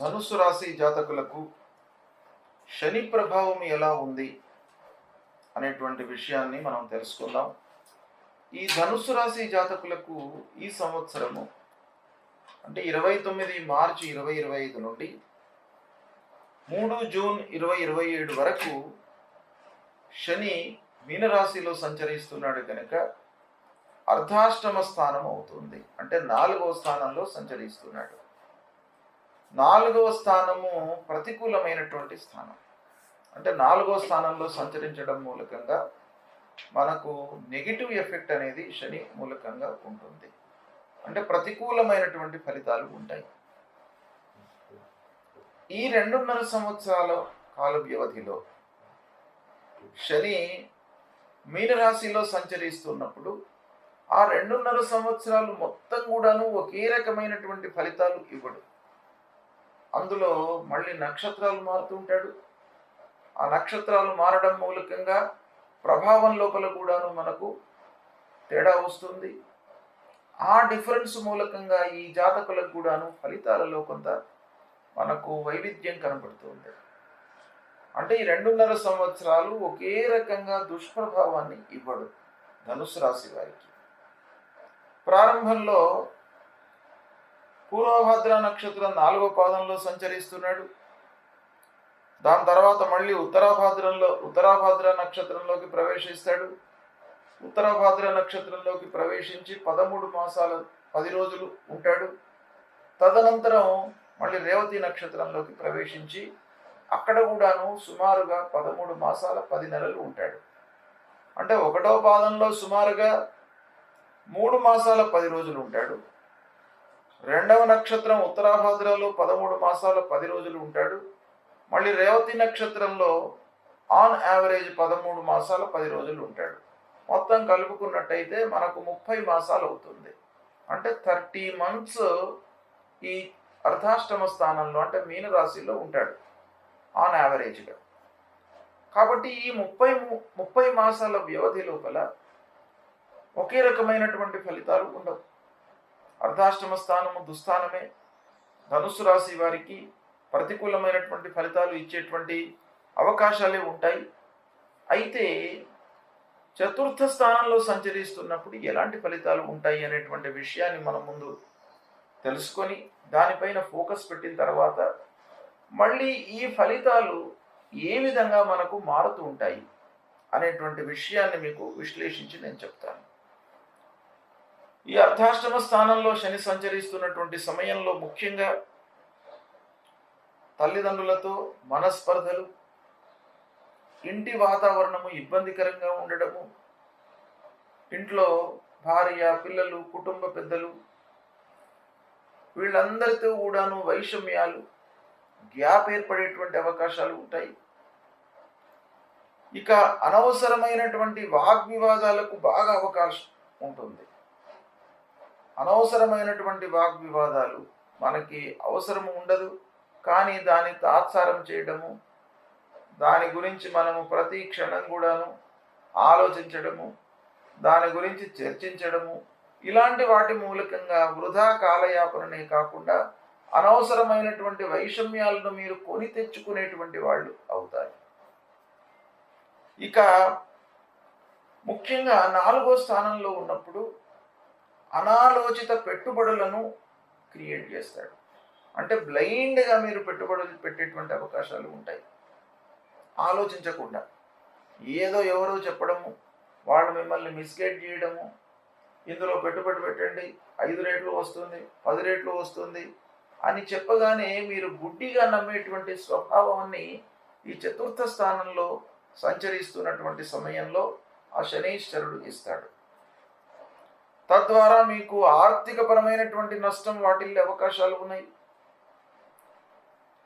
ధనుస్సు రాశి జాతకులకు శని ప్రభావం ఎలా ఉంది అనేటువంటి విషయాన్ని మనం తెలుసుకుందాం. ఈ ధనుస్సు రాశి జాతకులకు ఈ సంవత్సరము అంటే 29 మార్చి 2025 నుండి 3 జూన్ 2027 వరకు శని మీనరాశిలో సంచరిస్తున్నాడు కనుక అర్ధాష్టమ స్థానం అవుతుంది. అంటే 4వ స్థానంలో సంచరిస్తున్నాడు. 4వ స్థానము ప్రతికూలమైనటువంటి స్థానం. అంటే 4వ స్థానంలో సంచరించడం మూలకంగా మనకు నెగిటివ్ ఎఫెక్ట్ అనేది శని మూలకంగా ఉంటుంది. అంటే ప్రతికూలమైనటువంటి ఫలితాలు ఉంటాయి. ఈ 2.5 సంవత్సరాల కాల వ్యవధిలో శని మీనరాశిలో సంచరిస్తున్నప్పుడు ఆ 2.5 సంవత్సరాలు మొత్తం కూడాను ఒకే రకమైనటువంటి ఫలితాలు ఇవ్వడు. అందులో మళ్ళీ నక్షత్రాలు మారుతుంటాడు. ఆ నక్షత్రాలు మారడం మూలకంగా ప్రభావం లోపల కూడాను మనకు తేడా వస్తుంది. ఆ డిఫరెన్స్ మూలకంగా ఈ జాతకులకు కూడాను ఫలితాలలో కొంత మనకు వైవిధ్యం కనబడుతుంది. అంటే ఈ 2.5 సంవత్సరాలు ఒకే రకంగా దుష్ప్రభావాన్ని ఇవ్వడు ధనుసు రాశి వారికి. ప్రారంభంలో పూర్వభద్ర నక్షత్రం 4వ పాదంలో సంచరిస్తున్నాడు. దాని తర్వాత మళ్ళీ ఉత్తరాభాద్ర నక్షత్రంలోకి ప్రవేశిస్తాడు. ఉత్తరాభాద్ర నక్షత్రంలోకి ప్రవేశించి 13 మాసాల 10 రోజులు ఉంటాడు. తదనంతరం మళ్ళీ రేవతి నక్షత్రంలోకి ప్రవేశించి అక్కడ కూడాను సుమారుగా 13 మాసాల 10 నెలలు ఉంటాడు. అంటే 1వ పాదంలో సుమారుగా 3 మాసాల 10 రోజులు ఉంటాడు. 2వ నక్షత్రం ఉత్తరాభాద్రలో 13 మాసాల 10 రోజులు ఉంటాడు. మళ్ళీ రేవతి నక్షత్రంలో ఆన్ యావరేజ్ 13 మాసాల 10 రోజులు ఉంటాడు. మొత్తం కలుపుకున్నట్టయితే మనకు 30 మాసాలు అవుతుంది. అంటే 30 మంత్స్ ఈ అర్ధాష్టమ స్థానంలో అంటే మీనరాశిలో ఉంటాడు ఆన్ యావరేజ్గా. కాబట్టి ఈ 30 మాసాల వ్యవధి లోపల ఒకే రకమైనటువంటి ఫలితాలు ఉండవు. అర్ధాష్టమ స్థానము దుస్థానమే. ధనుస్సు రాశి వారికి ప్రతికూలమైనటువంటి ఫలితాలు ఇచ్చేటువంటి అవకాశాలే ఉంటాయి. అయితే చతుర్థ స్థానంలో సంచరిస్తున్నప్పుడు ఎలాంటి ఫలితాలు ఉంటాయి అనేటువంటి విషయాన్ని మనం ముందు తెలుసుకొని దానిపైన ఫోకస్ పెట్టిన తర్వాత మళ్ళీ ఈ ఫలితాలు ఏ విధంగా మనకు మారుతూ ఉంటాయి అనేటువంటి విషయాన్ని మీకు విశ్లేషించి నేను చెప్తాను. ఈ అర్ధాష్టమ స్థానంలో శని సంచరిస్తున్నటువంటి సమయంలో ముఖ్యంగా తల్లిదండ్రులతో మనస్పర్ధలు, ఇంటి వాతావరణము ఇబ్బందికరంగా ఉండడము, ఇంట్లో భార్య, పిల్లలు, కుటుంబ పెద్దలు వీళ్ళందరితో కూడాను వైషమ్యాలు, గ్యాప్ ఏర్పడేటువంటి అవకాశాలు ఉంటాయి. ఇక అనవసరమైనటువంటి వాగ్వివాదాలకు బాగా అవకాశం ఉంటుంది. అనవసరమైనటువంటి వాగ్వివాదాలు మనకి అవసరం ఉండదు, కానీ దాన్ని తాత్సారం చేయడము, దాని గురించి మనము ప్రతి క్షణం కూడాను ఆలోచించడము, దాని గురించి చర్చించడము, ఇలాంటి వాటి మూలకంగా వృధా కాలయాపననే కాకుండా అనవసరమైనటువంటి వైషమ్యాలను మీరు కొని తెచ్చుకునేటువంటి వాళ్ళు అవుతారు. ఇక ముఖ్యంగా 4వ స్థానంలో ఉన్నప్పుడు అనాలోచిత పెట్టుబడులను క్రియేట్ చేస్తాడు. అంటే బ్లైండ్గా మీరు పెట్టుబడులు పెట్టేటువంటి అవకాశాలు ఉంటాయి. ఆలోచించకుండా ఏదో ఎవరో చెప్పడము, వాళ్ళు మిమ్మల్ని మిస్గైడ్ చేయడము, ఇందులో పెట్టుబడి పెట్టండి 5 రేట్లు వస్తుంది 10 రేట్లు వస్తుంది అని చెప్పగానే మీరు గుడ్డిగా నమ్మేటువంటి స్వభావాన్ని ఈ చతుర్థ స్థానంలో సంచరిస్తున్నటువంటి సమయంలో ఆ శనీశ్వరుడు ఇస్తాడు. తద్వారా మీకు ఆర్థికపరమైనటువంటి నష్టం వాటిల్లే అవకాశాలు ఉన్నాయి.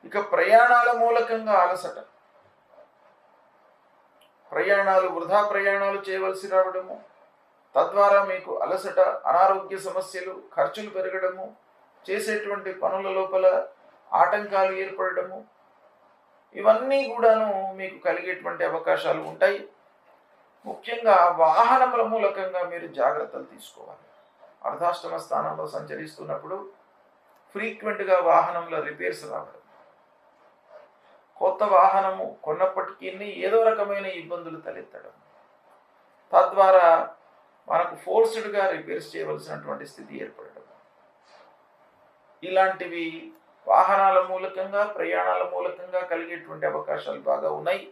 ఇక ప్రయాణాల మూలకంగా అలసట, వృధా ప్రయాణాలు చేయవలసి రావడము, తద్వారా మీకు అలసట, అనారోగ్య సమస్యలు, ఖర్చులు పెరగడము, చేసేటువంటి పనుల లోపల ఆటంకాలు ఏర్పడము, ఇవన్నీ కూడాను మీకు కలిగేటువంటి అవకాశాలు ఉంటాయి. ముఖ్యంగా వాహనముల మూలకంగా మీరు జాగ్రత్తలు తీసుకోవాలి. అర్ధాష్టమ స్థానంలో సంచరిస్తున్నప్పుడు ఫ్రీక్వెంట్గా వాహనంలో రిపేర్స్ రావడం, కొత్త వాహనము కొన్నప్పటికీ ఏదో రకమైన ఇబ్బందులు తలెత్తడం, తద్వారా మనకు ఫోర్స్డ్గా రిపేర్స్ చేయవలసినటువంటి స్థితి ఏర్పడడం, ఇలాంటివి వాహనాల మూలకంగా ప్రయాణాల మూలకంగా కలిగేటువంటి అవకాశాలు బాగా ఉన్నాయి.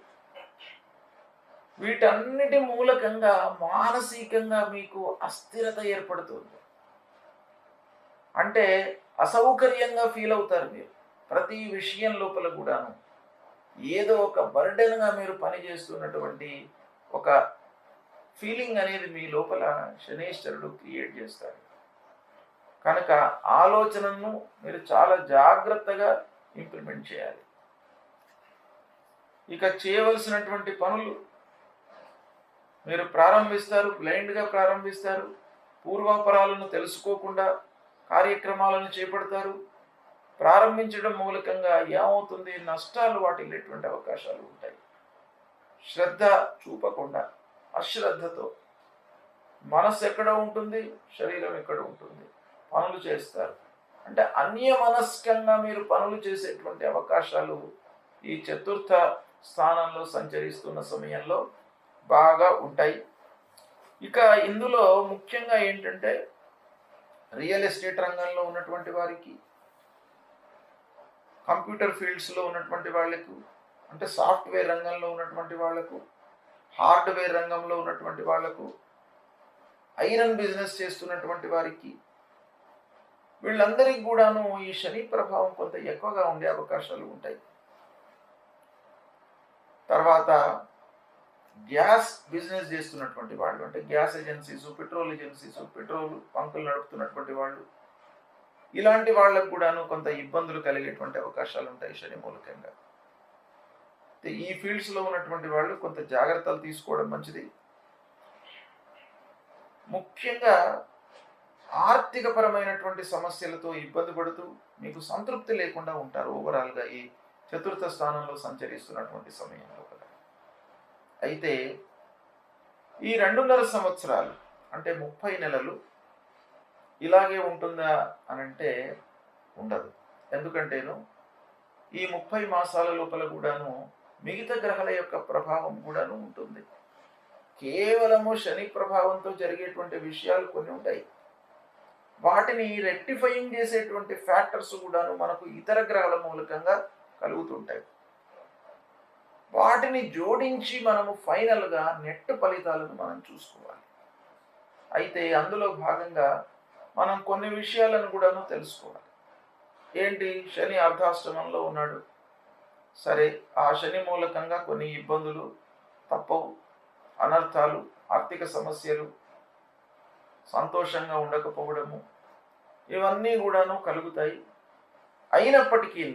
వీటన్నిటి మూలకంగా మానసికంగా మీకు అస్థిరత ఏర్పడుతుంది. అంటే అసౌకర్యంగా ఫీల్ అవుతారు మీరు. ప్రతి విషయం లోపల కూడాను ఏదో ఒక బర్డెన్గా మీరు పనిచేస్తున్నటువంటి ఒక ఫీలింగ్ అనేది మీ లోపల శనీశ్వరుడు క్రియేట్ చేస్తాడు. కనుక ఆలోచనను మీరు చాలా జాగ్రత్తగా ఇంప్లిమెంట్ చేయాలి. ఇక చేయవలసినటువంటి పనులు మీరు ప్రారంభిస్తారు, బ్లైండ్గా ప్రారంభిస్తారు, పూర్వాపరాలను తెలుసుకోకుండా కార్యక్రమాలను చేపడతారు. ప్రారంభించడం మూలకంగా ఏమవుతుంది, నష్టాలు వాటిల్లేటువంటి అవకాశాలు ఉంటాయి. శ్రద్ధ చూపకుండా అశ్రద్ధతో మనస్సు ఎక్కడ ఉంటుంది, శరీరం ఎక్కడ ఉంటుంది, పనులు చేస్తారు. అంటే అన్యమనస్కంగా మీరు పనులు చేసేటువంటి అవకాశాలు ఈ చతుర్థ స్థానంలో సంచరిస్తున్న సమయంలో బాగా ఉంటాయి. ఇక ఇందులో ముఖ్యంగా ఏంటంటే రియల్ ఎస్టేట్ రంగంలో ఉన్నటువంటి వారికి, కంప్యూటర్ ఫీల్డ్స్లో ఉన్నటువంటి వాళ్ళకు, అంటే సాఫ్ట్వేర్ రంగంలో ఉన్నటువంటి వాళ్లకు, హార్డ్వేర్ రంగంలో ఉన్నటువంటి వాళ్లకు, ఐరన్ బిజినెస్ చేస్తున్నటువంటి వారికి, వీళ్ళందరికీ కూడాను ఈ శని ప్రభావం కొంత ఎక్కువగా ఉండే అవకాశాలు ఉంటాయి. తర్వాత గ్యాస్ బిజినెస్ చేస్తున్నటువంటి వాళ్ళు, అంటే gas agencies, petrol agencies, petrol బంకులు నడుపుతున్నటువంటి వాళ్ళు, ఇలాంటి వాళ్ళకు కూడాను కొంత ఇబ్బందులు కలిగేటువంటి అవకాశాలు ఉంటాయి శని మూలకంగా. ఈ ఫీల్డ్స్లో ఉన్నటువంటి వాళ్ళు కొంత జాగ్రత్తలు తీసుకోవడం మంచిది. ముఖ్యంగా ఆర్థికపరమైనటువంటి సమస్యలతో ఇబ్బంది పడుతూ మీకు సంతృప్తి లేకుండా ఉంటారు ఓవరాల్గా ఈ చతుర్థ స్థానంలో సంచరిస్తున్నటువంటి సమయంలో. అయితే ఈ 2.5 సంవత్సరాలు అంటే 30 నెలలు ఇలాగే ఉంటుందా అనంటే ఉండదు. ఎందుకంటేను ఈ 30 మాసాల లోపల కూడాను మిగతా గ్రహాల యొక్క ప్రభావం కూడాను ఉంటుంది. కేవలము శని ప్రభావంతో జరిగేటువంటి విషయాలు కొన్ని ఉంటాయి. వాటిని రెక్టిఫైయింగ్ చేసేటువంటి ఫ్యాక్టర్స్ కూడాను మనకు ఇతర గ్రహాల మూలకంగా కలుగుతుంటాయి. వాటిని జోడించి మనము ఫైనల్గా నెట్ ఫలితాలను మనం చూసుకోవాలి. అయితే అందులో భాగంగా మనం కొన్ని విషయాలను కూడాను తెలుసుకోవాలి. ఏంటి, శని అర్ధాష్టమంలో ఉన్నాడు. సరే, ఆ శని మూలకంగా కొన్ని ఇబ్బందులు తప్పవు, అనర్థాలు, ఆర్థిక సమస్యలు, సంతోషంగా ఉండకపోవడము, ఇవన్నీ కూడాను కలుగుతాయి. అయినప్పటికీ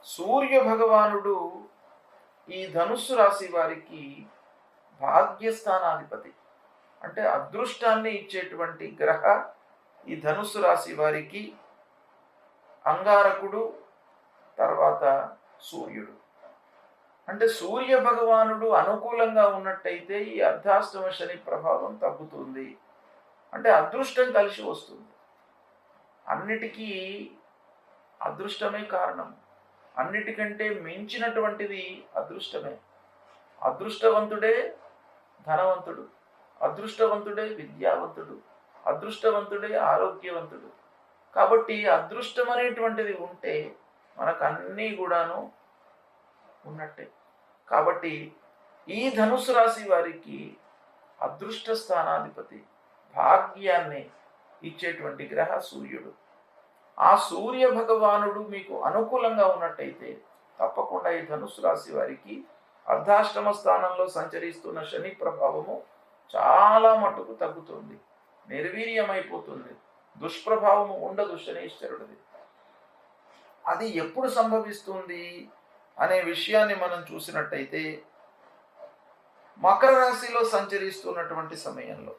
సూర్య భగవానుడు ఈ ధనుస్సు రాశి వారికి భాగ్యస్థానాధిపతి, అంటే అదృష్టాన్ని ఇచ్చేటువంటి గ్రహ ఈ ధనుస్సు రాశి వారికి అంగారకుడు, తర్వాత సూర్యుడు. అంటే సూర్య భగవానుడు అనుకూలంగా ఉన్నట్టయితే ఈ అర్ధాష్టమ శని ప్రభావం తగ్గుతుంది, అంటే అదృష్టం కలిసి వస్తుంది. అన్నిటికీ అదృష్టమే కారణం, అన్నిటికంటే మించినటువంటిది అదృష్టమే. అదృష్టవంతుడే ధనవంతుడు, అదృష్టవంతుడే విద్యావంతుడు, అదృష్టవంతుడే ఆరోగ్యవంతుడు. కాబట్టి అదృష్టం అనేటువంటిది ఉంటే మనకు అన్నీ కూడాను ఉన్నట్టే. కాబట్టి ఈ ధనుసు రాశి వారికి అదృష్ట స్థానాధిపతి, భాగ్యాన్ని ఇచ్చేటువంటి గ్రహ సూర్యుడు. ఆ సూర్య భగవానుడు మీకు అనుకూలంగా ఉన్నట్టయితే తప్పకుండా ఈ ధనుసు రాశి వారికి అర్ధాష్టమ స్థానంలో సంచరిస్తున్న శని ప్రభావము చాలా మటుకు తగ్గుతుంది, నిర్వీర్యమైపోతుంది, దుష్ప్రభావము ఉండదు శనీశ్వరుడిది. అది ఎప్పుడు సంభవిస్తుంది అనే విషయాన్ని మనం చూసినట్టయితే మకర రాశిలో సంచరిస్తున్నటువంటి సమయంలో,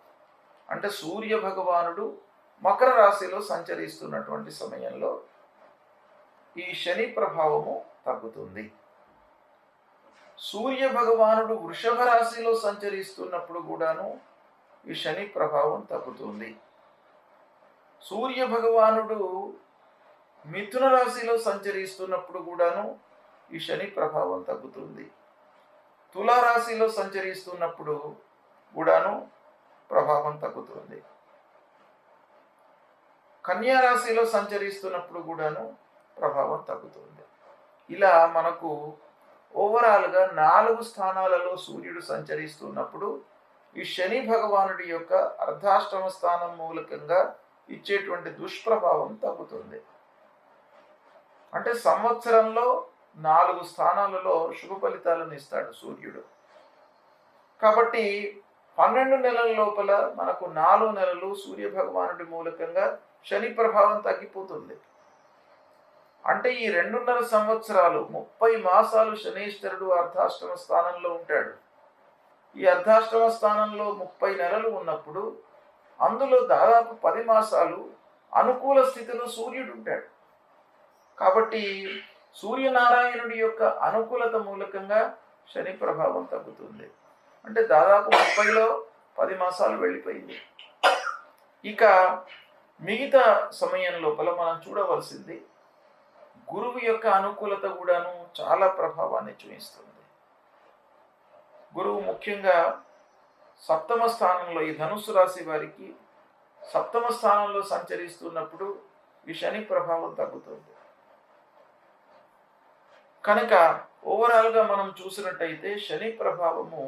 అంటే సూర్య భగవానుడు మకర రాశిలో సంచరిస్తున్నటువంటి సమయంలో ఈ శని ప్రభావము తగ్గుతుంది. సూర్య భగవానుడు వృషభ రాశిలో సంచరిస్తున్నప్పుడు కూడాను ఈ శని ప్రభావం తగ్గుతుంది. సూర్య భగవానుడు మిథున రాశిలో సంచరిస్తున్నప్పుడు కూడాను ఈ శని ప్రభావం తగ్గుతుంది. తులారాశిలో సంచరిస్తున్నప్పుడు కూడాను ప్రభావం తగ్గుతుంది. కన్యా రాశిలో సంచరిస్తున్నప్పుడు కూడాను ప్రభావం తగ్గుతుంది. ఇలా మనకు ఓవరాల్గా 4 స్థానాలలో సూర్యుడు సంచరిస్తున్నప్పుడు ఈ శని భగవానుడి యొక్క అర్ధాష్టమ స్థానం మూలకంగా ఇచ్చేటువంటి దుష్ప్రభావం తగ్గుతుంది. అంటే సంవత్సరంలో 4 స్థానాలలో శుభ ఫలితాలను ఇస్తాడు సూర్యుడు. కాబట్టి 12 నెలల లోపల మనకు 4 నెలలు సూర్య భగవానుడి మూలకంగా శని ప్రభావం తగ్గిపోతుంది. అంటే ఈ 2.5 సంవత్సరాలు 30 మాసాలు శనీశ్వరుడు అర్ధాష్టమ స్థానంలో ఉంటాడు. ఈ అర్ధాష్టమ స్థానంలో 30 నెలలు ఉన్నప్పుడు అందులో దాదాపు 10 మాసాలు అనుకూల స్థితిలో సూర్యుడు ఉంటాడు. కాబట్టి సూర్యనారాయణుడి యొక్క అనుకూలత మూలకంగా శని ప్రభావం తగ్గుతుంది. అంటే దాదాపు 30లో 10 మాసాలు వెళ్ళిపోయింది. ఇక మిగతా సమయం లోపల మనం చూడవలసింది గురువు యొక్క అనుకూలత కూడాను చాలా ప్రభావాన్ని చూపిస్తుంది. గురువు ముఖ్యంగా సప్తమ స్థానంలో, ఈ ధనుస్సు రాశి వారికి సప్తమ స్థానంలో సంచరిస్తున్నప్పుడు ఈ శని ప్రభావం తగ్గుతుంది. కనుక ఓవరాల్గా మనం చూసినట్టయితే శని ప్రభావము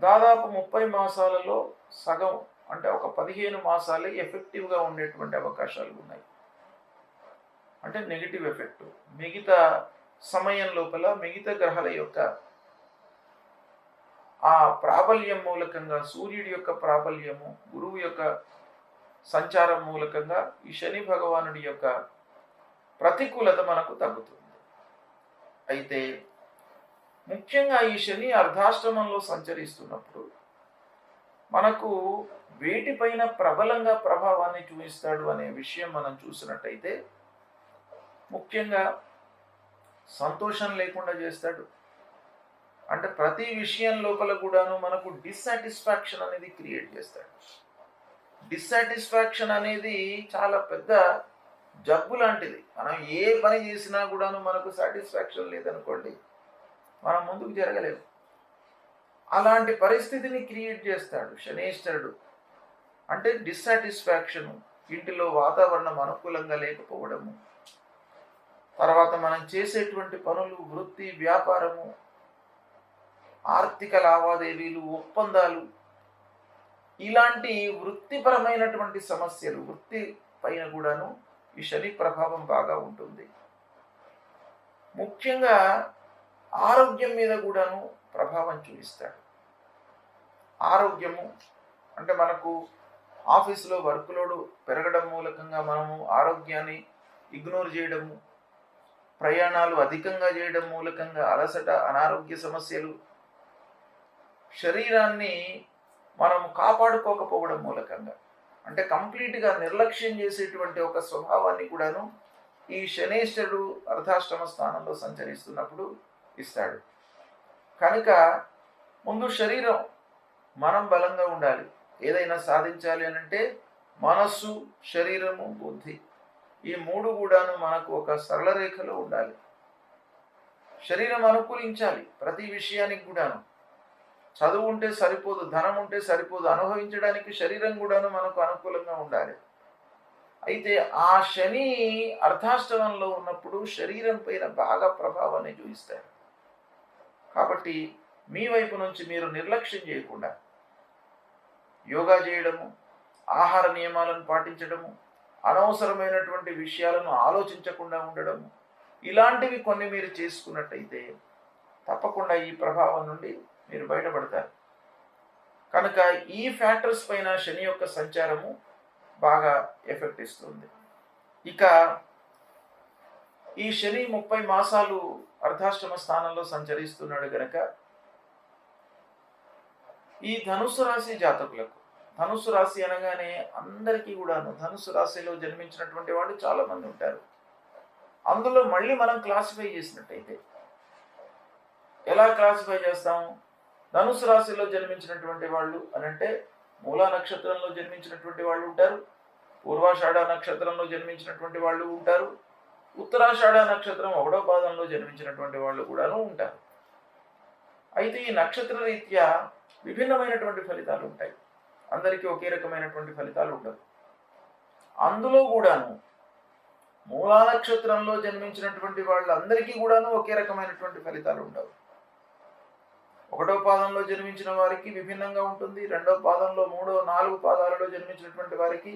దాదాపు 30 మాసాలలో సగం, అంటే ఒక 15 మాసాలే ఎఫెక్టివ్గా ఉండేటువంటి అవకాశాలు ఉన్నాయి. అంటే నెగిటివ్ ఎఫెక్ట్. మిగతా సమయం లోపల మిగతా గ్రహాల యొక్క ఆ ప్రాబల్యం మూలకంగా, సూర్యుడి యొక్క ప్రాబల్యము, గురువు యొక్క సంచారం మూలకంగా ఈ శని భగవానుడి యొక్క ప్రతికూలత మనకు తగ్గుతుంది. అయితే ముఖ్యంగా ఈ శని అర్ధాష్టమంలో సంచరిస్తున్నప్పుడు మనకు వేటిపైన ప్రబలంగా ప్రభావాన్ని చూపిస్తాడు అనే విషయం మనం చూసినట్టయితే ముఖ్యంగా సంతోషం లేకుండా చేస్తాడు. అంటే ప్రతి విషయం లోపల కూడాను మనకు డిస్సాటిస్ఫాక్షన్ అనేది క్రియేట్ చేస్తాడు. డిస్సాటిస్ఫాక్షన్ అనేది చాలా పెద్ద జబ్బు లాంటిది. మనం ఏ పని చేసినా కూడాను మనకు సాటిస్ఫాక్షన్ లేదనుకోండి, మనం ముందుకు జరగలేము. అలాంటి పరిస్థితిని క్రియేట్ చేస్తాడు శనేశ్వరుడు. అంటే డిస్సాటిస్ఫాక్షను, ఇంటిలో వాతావరణం అనుకూలంగా లేకపోవడము, తర్వాత మనం చేసేటువంటి పనులు, వృత్తి, వ్యాపారము, ఆర్థిక లావాదేవీలు, ఒప్పందాలు, ఇలాంటి వృత్తిపరమైనటువంటి సమస్యలు, వృత్తి పైన కూడాను ఈ శని ప్రభావం బాగా ఉంటుంది. ముఖ్యంగా ఆరోగ్యం మీద కూడాను ప్రభావం చూపిస్తాడు. ఆరోగ్యము అంటే మనకు ఆఫీసులో వర్క్ లోడ్ పెరగడం మూలకంగా మనము ఆరోగ్యాన్ని ఇగ్నోర్ చేయడము, ప్రయాణాలు అధికంగా చేయడం మూలకంగా అలసట, అనారోగ్య సమస్యలు, శరీరాన్ని మనం కాపాడుకోకపోవడం మూలకంగా, అంటే కంప్లీట్గా నిర్లక్ష్యం చేసేటువంటి ఒక స్వభావాన్ని కూడాను ఈ శనేశ్వరుడు అర్ధాష్టమ స్థానంలో సంచరిస్తున్నప్పుడు ఇస్తాడు. కనుక ముందు శరీరం, మనం బలంగా ఉండాలి. ఏదైనా సాధించాలి అని అంటే మనస్సు, శరీరము, బుద్ధి, ఈ 3 కూడాను మనకు ఒక సరళ రేఖలో ఉండాలి. శరీరం అనుకూలించాలి ప్రతి విషయానికి కూడాను. చదువు ఉంటే సరిపోదు, ధనం ఉంటే సరిపోదు, అనుభవించడానికి శరీరం కూడాను మనకు అనుకూలంగా ఉండాలి. అయితే ఆ శని అర్ధాష్టమంలో ఉన్నప్పుడు శరీరం పైన బాగా ప్రభావాన్ని చూపిస్తాడు. కాబట్టి మీ వైపు నుంచి మీరు నిర్లక్ష్యం చేయకుండా యోగా చేయడము, ఆహార నియమాలను పాటించడము, అనవసరమైనటువంటి విషయాలను ఆలోచించకుండా ఉండడము, ఇలాంటివి కొన్ని మీరు చేసుకున్నట్టయితే తప్పకుండా ఈ ప్రభావం నుండి మీరు బయటపడతారు. కనుక ఈ ఫ్యాక్టర్స్ పైన శని యొక్క సంచారము బాగా ఎఫెక్ట్ ఇస్తుంది. ఇక ఈ శని 30 మాసాలు అర్ధాష్టమ స్థానంలో సంచరిస్తున్నాడు గనక ఈ ధనుస్సు రాశి జాతకులకు, ధనుస్సు రాశి అనగానే అందరికీ కూడాను ధనుస్సు రాశిలో జన్మించినటువంటి వాళ్ళు చాలా మంది ఉంటారు. అందులో మళ్ళీ మనం క్లాసిఫై చేసినట్టయితే ఎలా క్లాసిఫై చేస్తాము? ధనుస్సు రాశిలో జన్మించినటువంటి వాళ్ళు అని అంటే మూలా నక్షత్రంలో జన్మించినటువంటి వాళ్ళు ఉంటారు, పూర్వాషాఢ నక్షత్రంలో జన్మించినటువంటి వాళ్ళు ఉంటారు, ఉత్తరాషాఢ నక్షత్రం 1వ పాదంలో జన్మించినటువంటి వాళ్ళు కూడాను ఉంటారు. అయితే ఈ నక్షత్ర రీత్యా విభిన్నమైనటువంటి ఫలితాలు ఉంటాయి. అందరికీ ఒకే రకమైనటువంటి ఫలితాలు ఉండవు. అందులో కూడాను మూలా నక్షత్రంలో జన్మించినటువంటి వాళ్ళందరికీ కూడాను ఒకే రకమైనటువంటి ఫలితాలు ఉండవు. 1వ పాదంలో జన్మించిన వారికి విభిన్నంగా ఉంటుంది. 2వ పాదంలో, 3, 4 పాదాలలో జన్మించినటువంటి వారికి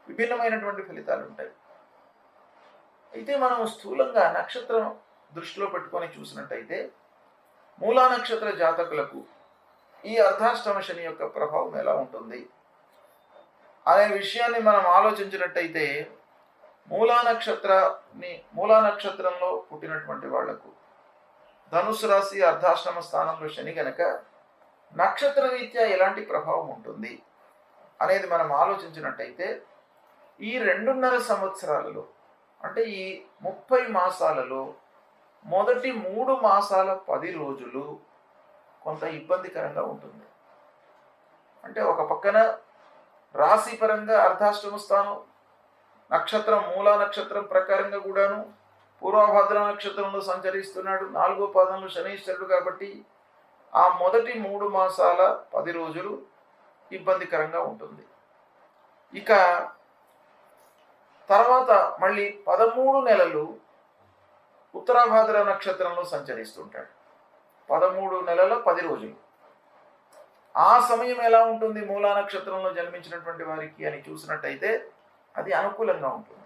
విభిన్నమైనటువంటి ఫలితాలు ఉంటాయి. అయితే మనం స్థూలంగా నక్షత్రం దృష్టిలో పెట్టుకొని చూసినట్టయితే మూలా నక్షత్ర జాతకులకు ఈ అర్ధాష్టమ శని యొక్క ప్రభావం ఎలా ఉంటుంది అనే విషయాన్ని మనం ఆలోచించినట్టయితే మూలా నక్షత్రంలో పుట్టినటువంటి వాళ్లకు ధనుసు రాశి అర్ధాష్టమ స్థానంలో శని గనక నక్షత్ర రీత్యా ఎలాంటి ప్రభావం ఉంటుంది అనేది మనం ఆలోచించినట్టయితే ఈ 2.5 సంవత్సరాలలో, అంటే ఈ 30 మాసాలలో మొదటి 3 మాసాల 10 రోజులు కొంత ఇబ్బందికరంగా ఉంటుంది. అంటే ఒక పక్కన రాశి పరంగా అర్ధాష్టమ స్థానం, నక్షత్రం మూలా నక్షత్రం ప్రకారంగా కూడాను పూర్వభద్ర నక్షత్రంలో సంచరిస్తున్నాడు. 4వ పాదంలో శనీశ్వరుడు కాబట్టి ఆ మొదటి 3 మాసాల 10 రోజులు ఇబ్బందికరంగా ఉంటుంది. ఇక తర్వాత మళ్ళీ 13 నెలలు ఉత్తరాభాద్ర నక్షత్రంలో సంచరిస్తుంటాడు. 13 నెలల 10 రోజులు. ఆ సమయం ఎలా ఉంటుంది మూలా నక్షత్రంలో జన్మించినటువంటి వారికి అని చూసినట్టయితే అది అనుకూలంగా ఉంటుంది.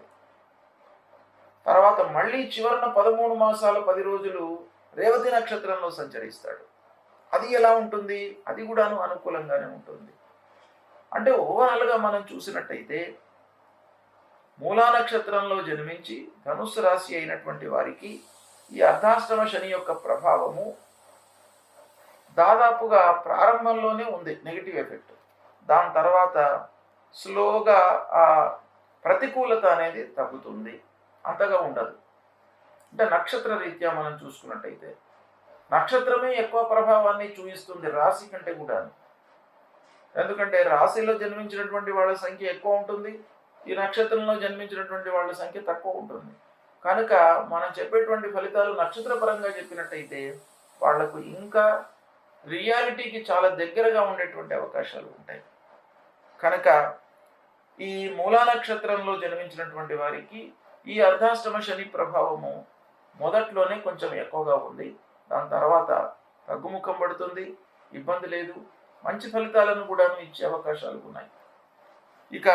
తర్వాత మళ్ళీ చివరన 13 మాసాల 10 రోజులు రేవతి నక్షత్రంలో సంచరిస్తాడు. అది ఎలా ఉంటుంది? అది కూడాను అనుకూలంగానే ఉంటుంది. అంటే ఓవరాల్గా మనం చూసినట్టయితే మూలా నక్షత్రంలో జన్మించి ధనుస్సు రాశి అయినటువంటి వారికి ఈ అర్ధాష్టమ శని యొక్క ప్రభావము దాదాపుగా ప్రారంభంలోనే ఉంది, నెగిటివ్ ఎఫెక్ట్. దాని తర్వాత స్లోగా ఆ ప్రతికూలత అనేది తగ్గుతుంది, అంతగా ఉండదు. అంటే నక్షత్ర రీత్యా మనం చూసుకున్నట్టయితే నక్షత్రమే ఎక్కువ ప్రభావాన్ని చూపిస్తుంది రాశి కంటే కూడా. ఎందుకంటే రాశిలో జన్మించినటువంటి వాళ్ళ సంఖ్య ఎక్కువ ఉంటుంది, ఈ నక్షత్రంలో జన్మించినటువంటి వాళ్ళ సంఖ్య తక్కువ ఉంటుంది. కనుక మనం చెప్పేటువంటి ఫలితాలు నక్షత్ర పరంగా చెప్పినట్టయితే వాళ్లకు ఇంకా రియాలిటీకి చాలా దగ్గరగా ఉండేటువంటి అవకాశాలు ఉంటాయి. కనుక ఈ మూలా నక్షత్రంలో జన్మించినటువంటి వారికి ఈ అర్ధాష్టమ శని ప్రభావము మొదట్లోనే కొంచెం ఎక్కువగా ఉంది. దాని తర్వాత తగ్గుముఖం పడుతుంది, ఇబ్బంది లేదు, మంచి ఫలితాలను కూడా ఇచ్చే అవకాశాలు ఉన్నాయి. ఇక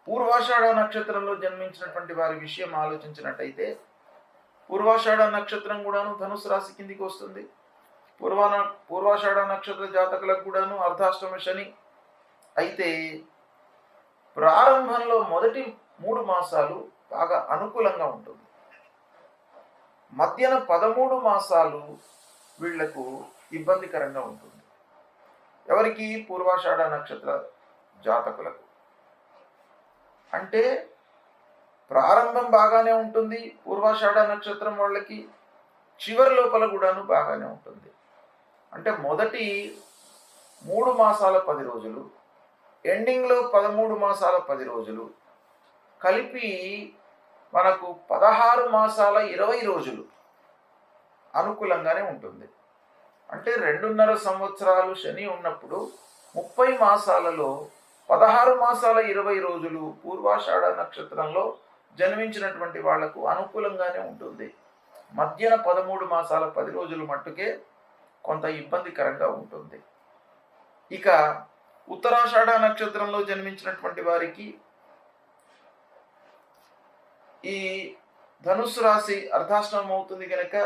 పూర్వాషాఢ నక్షత్రంలో జన్మించినటువంటి వారి విషయం ఆలోచించినట్టయితే పూర్వాషాఢ నక్షత్రం కూడాను ధనుసు రాశి కిందికి వస్తుంది. పూర్వాషాఢ నక్షత్ర జాతకులకు కూడాను అర్ధాష్టమ శని. అయితే ప్రారంభంలో మొదటి 3 మాసాలు బాగా అనుకూలంగా ఉంటుంది. మధ్యన 13 మాసాలు వీళ్లకు ఇబ్బందికరంగా ఉంటుంది. ఎవరికి? పూర్వాషాఢ నక్షత్ర జాతకులకు. అంటే ప్రారంభం బాగానే ఉంటుంది పూర్వాషాఢ నక్షత్రం వాళ్ళకి, చివరి లోపల కూడాను బాగానే ఉంటుంది. అంటే మొదటి 3 మాసాల 10 రోజులు, ఎండింగ్లో 13 మాసాల 10 రోజులు కలిపి మనకు 16 మాసాల 20 రోజులు అనుకూలంగానే ఉంటుంది. అంటే 2.5 సంవత్సరాలు శని ఉన్నప్పుడు 30 మాసాలలో 16 మాసాల 20 రోజులు పూర్వాషాఢ నక్షత్రంలో జన్మించినటువంటి వాళ్లకు అనుకూలంగానే ఉంటుంది. మధ్యన 13 మాసాల 10 రోజులు మట్టుకే కొంత ఇబ్బందికరంగా ఉంటుంది. ఇక ఉత్తరాషాఢ నక్షత్రంలో జన్మించినటువంటి వారికి ఈ ధనుస్సు రాశి అర్ధాష్టమం అవుతుంది కనుక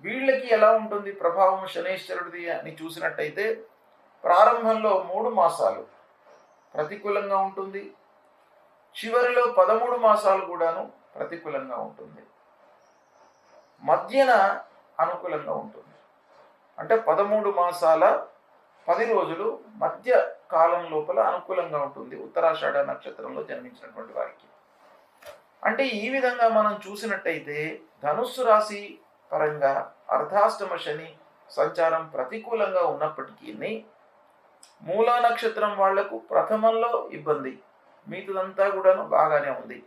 వీళ్ళకి ఎలా ఉంటుంది ప్రభావం శనీశ్వరుడిది అని చూసినట్టయితే ప్రారంభంలో 3 మాసాలు ప్రతికూలంగా ఉంటుంది, చివరిలో 13 మాసాలు కూడాను ప్రతికూలంగా ఉంటుంది, మధ్యన అనుకూలంగా ఉంటుంది. అంటే 13 మాసాల 10 రోజులు మధ్య కాలం లోపల అనుకూలంగా ఉంటుంది ఉత్తరాషాఢ నక్షత్రంలో జన్మించినటువంటి వారికి. అంటే ఈ విధంగా మనం చూసినట్టయితే ధనుస్సు రాశి పరంగా అర్ధాష్టమ శని సంచారం ప్రతికూలంగా ఉన్నప్పటికీ మూలా నక్షత్రం వాళ్లకు ప్రథమంలో ఇబ్బంది, మిగతాదంతా కూడాను బాగానే ఉంది.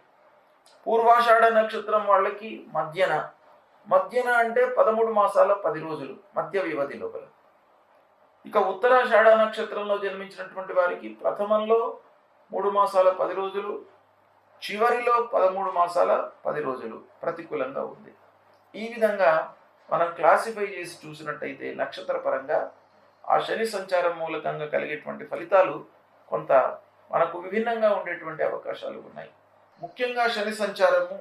పూర్వాషాఢ నక్షత్రం వాళ్ళకి మధ్యన. మధ్యన అంటే 13 మాసాల 10 రోజులు మధ్య వ్యవధి లోపల. ఇక ఉత్తరాషాఢ నక్షత్రంలో జన్మించినటువంటి వారికి ప్రథమంలో 3 మాసాల 10 రోజులు, చివరిలో 13 మాసాల 10 రోజులు ప్రతికూలంగా ఉంది. ఈ విధంగా మనం క్లాసిఫై చేసి చూసినట్టయితే నక్షత్ర పరంగా ఆ శని సంచారం మూలకంగా కలిగేటువంటి ఫలితాలు కొంత మనకు విభిన్నంగా ఉండేటువంటి అవకాశాలు ఉన్నాయి. ముఖ్యంగా శని సంచారము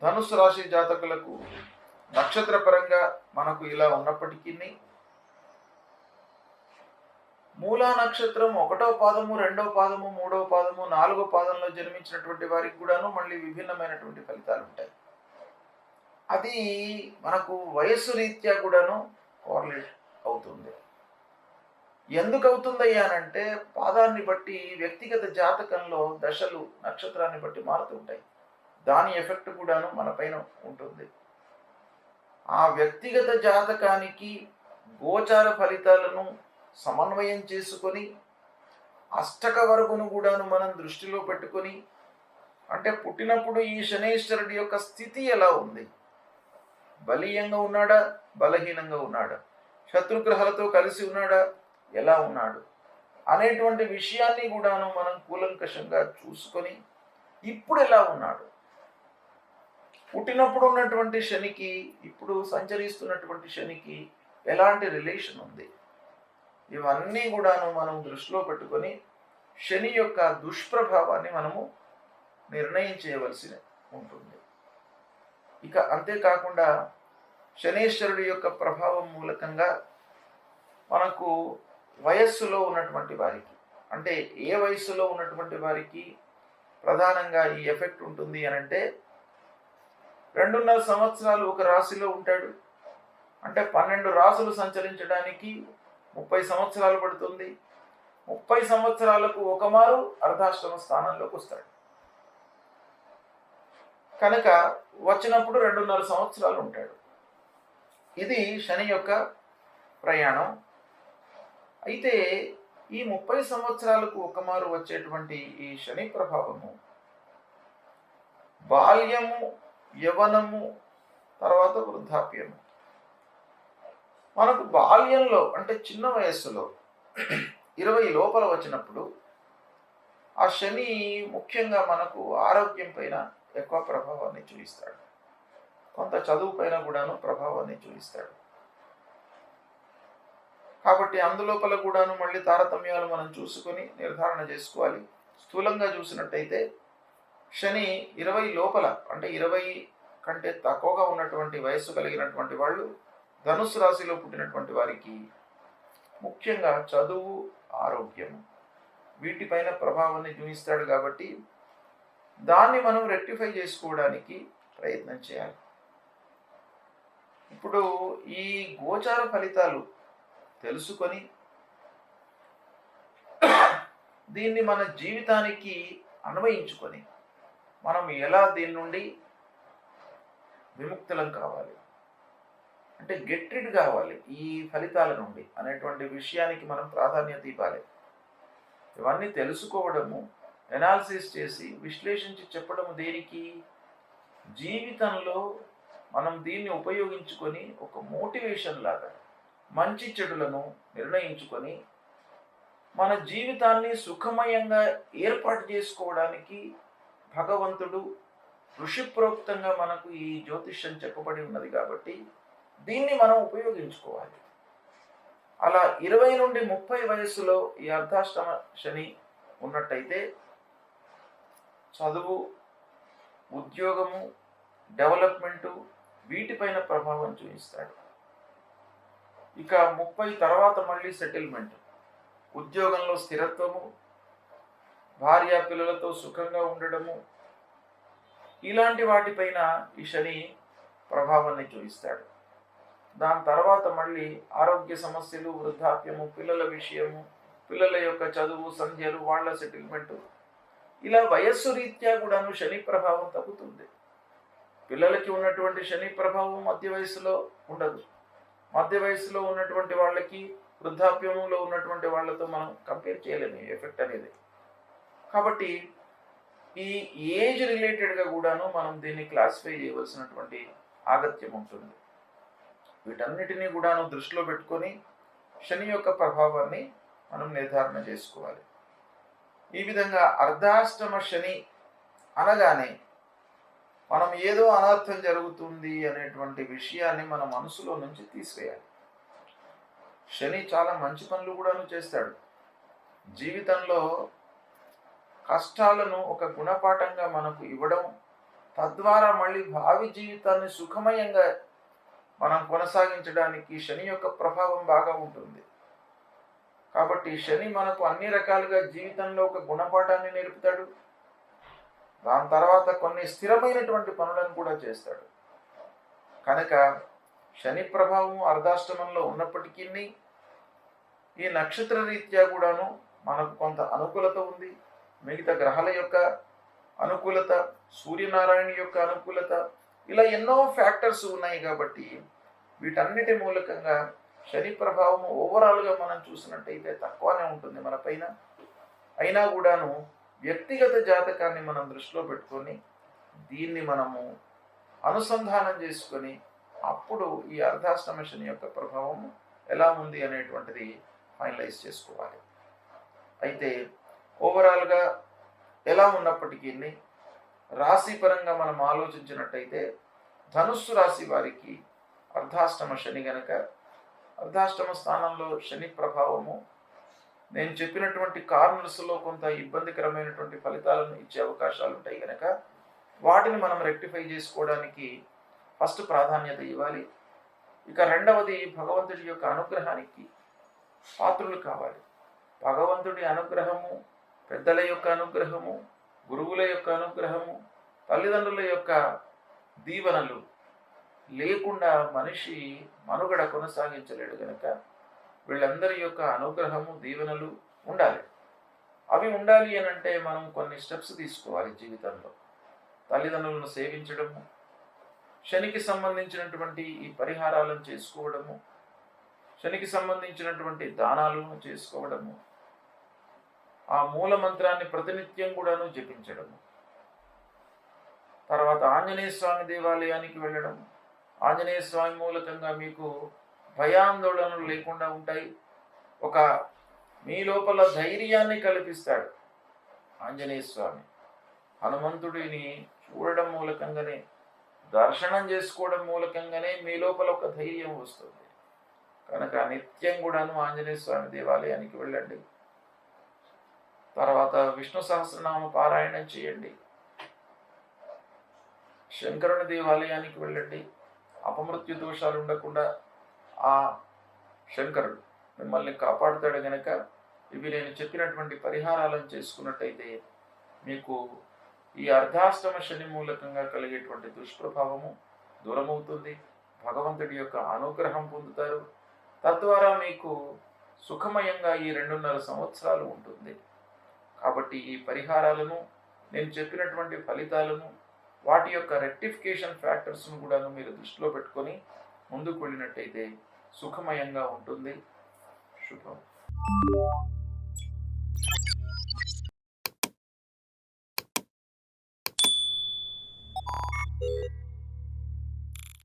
ధనుసు రాశి జాతకులకు నక్షత్ర పరంగా మనకు ఇలా ఉన్నప్పటికీ మూలా నక్షత్రం 1వ పాదము, 2వ పాదము, 3వ పాదము, 4వ పాదంలో జన్మించినటువంటి వారికి కూడాను మళ్ళీ విభిన్నమైనటువంటి ఫలితాలు ఉంటాయి. అది మనకు వయస్సు రీత్యా కూడాను కోరిలేట్ అవుతుంది. ఎందుకు అవుతుందయ్యానంటే పాదాన్ని బట్టి వ్యక్తిగత జాతకంలో దశలు నక్షత్రాన్ని బట్టి మారుతుంటాయి. దాని ఎఫెక్ట్ కూడాను మన పైన ఉంటుంది. ఆ వ్యక్తిగత జాతకానికి గోచార ఫలితాలను సమన్వయం చేసుకొని అష్టక వర్గును కూడాను మనం దృష్టిలో పెట్టుకొని, అంటే పుట్టినప్పుడు ఈ శనేశ్వరుడి యొక్క స్థితి ఎలా ఉంది, బలీయంగా ఉన్నాడా, బలహీనంగా ఉన్నాడా, శత్రుగ్రహాలతో కలిసి ఉన్నాడా, ఎలా ఉన్నాడు అనేటువంటి విషయాన్ని కూడాను మనం కూలంకషంగా చూసుకొని ఇప్పుడు ఎలా ఉన్నాడు, పుట్టినప్పుడు ఉన్నటువంటి శనికి ఇప్పుడు సంచరిస్తున్నటువంటి శనికి ఎలాంటి రిలేషన్ ఉంది, ఇవన్నీ కూడాను మనం దృష్టిలో పెట్టుకొని శని యొక్క దుష్ప్రభావాన్ని మనము నిర్ణయం చేయవలసి ఉంటుంది. ఇక అంతేకాకుండా శనేశ్వరుడి యొక్క ప్రభావం మూలకంగా మనకు వయస్సులో ఉన్నటువంటి వారికి, అంటే ఏ వయస్సులో ఉన్నటువంటి వారికి ప్రధానంగా ఈ ఎఫెక్ట్ ఉంటుంది అని అంటే 2.5 సంవత్సరాలు ఒక రాశిలో ఉంటాడు. అంటే 12 రాశులు సంచరించడానికి 30 సంవత్సరాలు పడుతుంది. 30 సంవత్సరాలకు ఒకమారు అర్ధాష్టమ స్థానంలోకి వస్తాడు. కనుక వచ్చినప్పుడు 2.5 సంవత్సరాలు ఉంటాడు. ఇది శని యొక్క ప్రయాణం. అయితే ఈ 30 సంవత్సరాలకు ఒకమారు వచ్చేటువంటి ఈ శని ప్రభావము బాల్యము, యవనము, తర్వాత వృద్ధాప్యము. మనకు బాల్యంలో అంటే చిన్న వయస్సులో 20 లోపల వచ్చినప్పుడు ఆ శని ముఖ్యంగా మనకు ఆరోగ్యం పైన ఎక్కువ ప్రభావాన్ని చూపిస్తాడు. కొంత చదువు పైన కూడాను ప్రభావాన్ని చూపిస్తాడు. కాబట్టి అందులోపల కూడాను మళ్ళీ తారతమ్యాలు మనం చూసుకొని నిర్ధారణ చేసుకోవాలి. స్థూలంగా చూసినట్టయితే శని 20 లోపల అంటే 20 కంటే తక్కువగా ఉన్నటువంటి వయస్సు కలిగినటువంటి వాళ్ళు ధనుసు రాశిలో పుట్టినటువంటి వారికి ముఖ్యంగా చదువు, ఆరోగ్యము వీటిపైన ప్రభావాన్ని చూపిస్తాడు. కాబట్టి దాన్ని మనం రెక్టిఫై చేసుకోవడానికి ప్రయత్నం చేయాలి. ఇప్పుడు ఈ గోచార ఫలితాలు తెలుసుకొని దీన్ని మన జీవితానికి అన్వయించుకొని మనం ఎలా దీని నుండి విముక్తులం కావాలి, అంటే గెట్ రిడ్ కావాలి ఈ ఫలితాల నుండి అనేటువంటి విషయానికి మనం ప్రాధాన్యత ఇవ్వాలి. ఇవన్నీ తెలుసుకోవడము, ఎనాలిసిస్ చేసి విశ్లేషించి చెప్పడము దేనికి, జీవితంలో మనం దీన్ని ఉపయోగించుకొని ఒక మోటివేషన్ లాగా మంచి చెడులను నిర్ణయించుకొని మన జీవితాన్ని సుఖమయంగా ఏర్పాటు చేసుకోవడానికి భగవంతుడు ఋషిప్రోక్తంగా మనకు ఈ జ్యోతిష్యం చెప్పబడి ఉన్నది. కాబట్టి దీన్ని మనం ఉపయోగించుకోవాలి. అలా 20 నుండి 30 వయస్సులో ఈ అర్ధాష్టమ శని ఉన్నట్టయితే చదువు, ఉద్యోగము, డెవలప్మెంటు వీటిపైన ప్రభావం చూపిస్తాడు. ఇక 30 తర్వాత మళ్ళీ సెటిల్మెంట్, ఉద్యోగంలో స్థిరత్వము, భార్య పిల్లలతో సుఖంగా ఉండడము, ఇలాంటి వాటిపైన ఈ శని ప్రభావాన్ని చూపిస్తాడు. దాని తర్వాత మళ్ళీ ఆరోగ్య సమస్యలు, వృద్ధాప్యము, పిల్లల విషయము, పిల్లల యొక్క చదువు, సంధ్యలు, వాళ్ళ సెటిల్మెంటు, ఇలా వయస్సు రీత్యా కూడాను శని ప్రభావం తగ్గుతుంది. పిల్లలకి ఉన్నటువంటి శని ప్రభావం మధ్య వయసులో ఉండదు. మధ్య వయసులో ఉన్నటువంటి వాళ్ళకి వృద్ధాప్యంలో ఉన్నటువంటి వాళ్ళతో మనం కంపేర్ చేయలేము ఎఫెక్ట్ అనేది. కాబట్టి ఈ ఏజ్ రిలేటెడ్గా కూడాను మనం దీన్ని క్లాసిఫై చేయవలసినటువంటి ఆగత్యం ఉంటుంది. వీటన్నిటినీ కూడాను దృష్టిలో పెట్టుకొని శని యొక్క ప్రభావాన్ని మనం నిర్ధారణ చేసుకోవాలి. ఈ విధంగా అర్ధాష్టమ శని అనగానే మనం ఏదో అనర్థం జరుగుతుంది అనేటువంటి విషయాన్ని మన మనసులో నుంచి తీసివేయాలి. శని చాలా మంచి పనులు కూడాను చేస్తాడు. జీవితంలో కష్టాలను ఒక గుణపాఠంగా మనకు ఇవ్వడం, తద్వారా మళ్ళీ భావి జీవితాన్ని సుఖమయంగా మనం కొనసాగించడానికి శని యొక్క ప్రభావం బాగా ఉంటుంది. కాబట్టి శని మనకు అన్ని రకాలుగా జీవితంలో ఒక గుణపాఠాన్ని నేర్పుతాడు. దాని తర్వాత కొన్ని స్థిరమైనటువంటి పనులను కూడా చేస్తాడు. కనుక శని ప్రభావం అర్ధాష్టమంలో ఉన్నప్పటికీ ఈ నక్షత్ర రీత్యా కూడాను మనకు కొంత అనుకూలత ఉంది. మిగతా గ్రహాల యొక్క అనుకూలత, సూర్యనారాయణ యొక్క అనుకూలత, ఇలా ఎన్నో ఫ్యాక్టర్స్ ఉన్నాయి. కాబట్టి వీటన్నిటి మూలకంగా శని ప్రభావం ఓవరాల్గా మనం చూసినట్టయితే తక్కువనే ఉంటుంది మన పైన. అయినా కూడాను వ్యక్తిగత జాతకాన్ని మనం దృష్టిలో పెట్టుకొని దీన్ని మనము అనుసంధానం చేసుకొని అప్పుడు ఈ అర్ధాష్టమ శని యొక్క ప్రభావం ఎలా ఉంది అనేటువంటిది ఫైనలైజ్ చేసుకోవాలి. అయితే ఓవరాల్గా ఎలా ఉన్నప్పటికీ రాశి పరంగా మనం ఆలోచించినట్టయితే ధనుస్సు రాశి వారికి అర్ధాష్టమ శని గనక, అర్ధాష్టమ స్థానంలో శని ప్రభావము నేను చెప్పినటువంటి కార్నర్స్లో కొంత ఇబ్బందికరమైనటువంటి ఫలితాలను ఇచ్చే అవకాశాలు ఉంటాయి కనుక వాటిని మనం రెక్టిఫై చేసుకోవడానికి ఫస్ట్ ప్రాధాన్యత ఇవ్వాలి. ఇక రెండవది, భగవంతుడి యొక్క అనుగ్రహానికి పాత్రులు కావాలి. భగవంతుడి అనుగ్రహము, పెద్దల యొక్క అనుగ్రహము, గురువుల యొక్క అనుగ్రహము, తల్లిదండ్రుల యొక్క దీవెనలు లేకుండా మనిషి మనుగడ కొనసాగించలేడు కనుక వీళ్ళందరి యొక్క అనుగ్రహము, దీవెనలు ఉండాలి. అవి ఉండాలి అని అంటే మనం కొన్ని స్టెప్స్ తీసుకోవాలి జీవితంలో. తల్లిదండ్రులను సేవించడము, శనికి సంబంధించినటువంటి ఈ పరిహారాలను చేసుకోవడము, శనికి సంబంధించినటువంటి దానాలను చేసుకోవడము, ఆ మూల మంత్రాన్ని ప్రతినిత్యం కూడాను జపించడము, తర్వాత ఆంజనేయ స్వామి దేవాలయానికి వెళ్ళడం. ఆంజనేయ స్వామి మూలకంగా మీకు భయాందోళనలు లేకుండా ఉంటాయి. ఒక మీ లోపల ధైర్యాన్ని కల్పిస్తాడు ఆంజనేయ స్వామి. హనుమంతుడిని చూడడం మూలకంగానే, దర్శనం చేసుకోవడం మూలకంగానే మీ లోపల ఒక ధైర్యం వస్తుంది. కనుక నిత్యం కూడాను ఆంజనేయ స్వామి దేవాలయానికి వెళ్ళండి. తర్వాత విష్ణు సహస్రనామ పారాయణం చేయండి. శంకరుని దేవాలయానికి వెళ్ళండి. అపమృత్యు దోషాలు ఉండకుండా ఆ శంకరుడు మిమ్మల్ని కాపాడుతాడు గనక ఇవి నేను చెప్పినటువంటి పరిహారాలను చేసుకున్నట్టయితే మీకు ఈ అర్ధాష్టమ శని మూలకంగా కలిగేటువంటి దుష్ప్రభావము దూరమవుతుంది. భగవంతుడి యొక్క అనుగ్రహం పొందుతారు. తద్వారా మీకు సుఖమయంగా ఈ 2.5 సంవత్సరాలు ఉంటుంది. కాబట్టి ఈ పరిహారాలను, నేను చెప్పినటువంటి ఫలితాలను, వాటి యొక్క రెక్టిఫికేషన్ ఫ్యాక్టర్స్ను కూడా మీరు దృష్టిలో పెట్టుకొని ముందుకు వెళ్ళినట్టయితే సుఖమయంగా ఉంటుంది. శుభం.